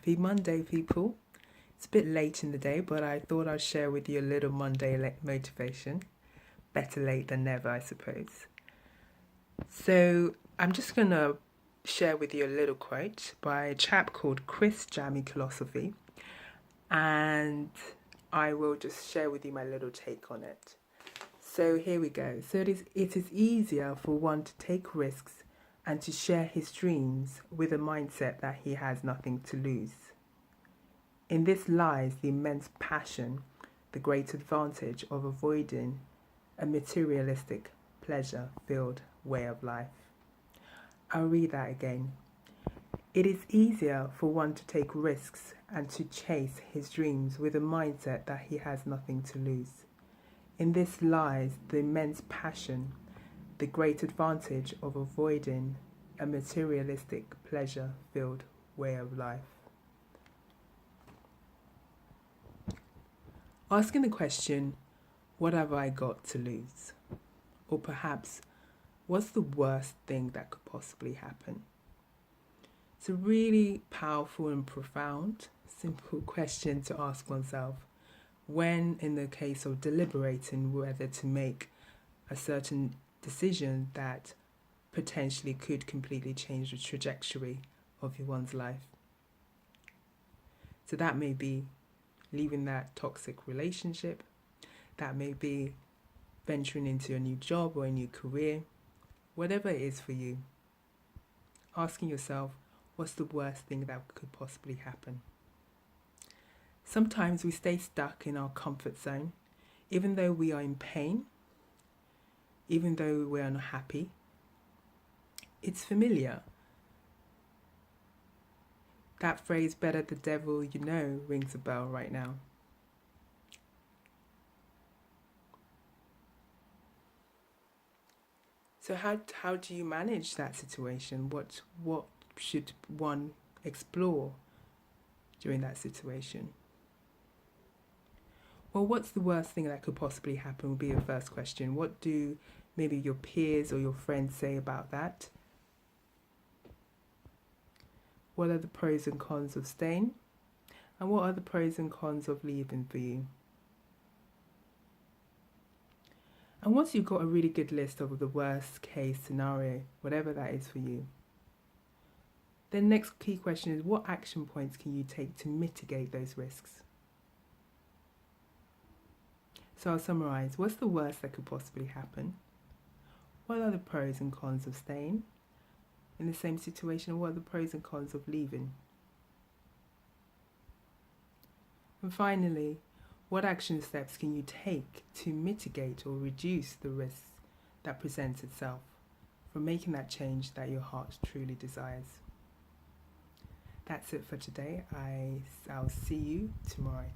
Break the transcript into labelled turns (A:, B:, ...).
A: Happy Monday, people. It's a bit late in the day, but I thought I'd share with you a little Monday motivation. Better late than never, I suppose. So I'm just going to share with you a little quote by a chap called Criss Kami Killosophy, and I will just share with you my little take on it. So here we go. So it is easier for one to take risks and to share his dreams with a mindset that he has nothing to lose. In this lies the immense passion, the great advantage of avoiding a materialistic, pleasure-filled way of life. I'll read that again. It is easier for one to take risks and to chase his dreams with a mindset that he has nothing to lose. In this lies the immense passion, the great advantage of avoiding a materialistic, pleasure-filled way of life. Asking the question, what have I got to lose? Or perhaps, what's the worst thing that could possibly happen? It's a really powerful and profound, simple question to ask oneself when in the case of deliberating whether to make a certain decision that potentially could completely change the trajectory of one's life. So that may be leaving that toxic relationship, that may be venturing into a new job or a new career, whatever it is for you. Asking yourself, what's the worst thing that could possibly happen? Sometimes we stay stuck in our comfort zone, even though we are in pain, even though we're unhappy. It's familiar. That phrase, better the devil you know, rings a bell right now. So how do you manage that situation? What should one explore during that situation? Well, what's the worst thing that could possibly happen would be your first question. What do maybe your peers or your friends say about that? What are the pros and cons of staying? And what are the pros and cons of leaving for you? And once you've got a really good list of the worst case scenario, whatever that is for you, then next key question is, what action points can you take to mitigate those risks? So I'll summarize. What's the worst that could possibly happen? What are the pros and cons of staying in the same situation? And what are the pros and cons of leaving? And finally, what action steps can you take to mitigate or reduce the risk that presents itself from making that change that your heart truly desires? That's it for today. I'll see you tomorrow.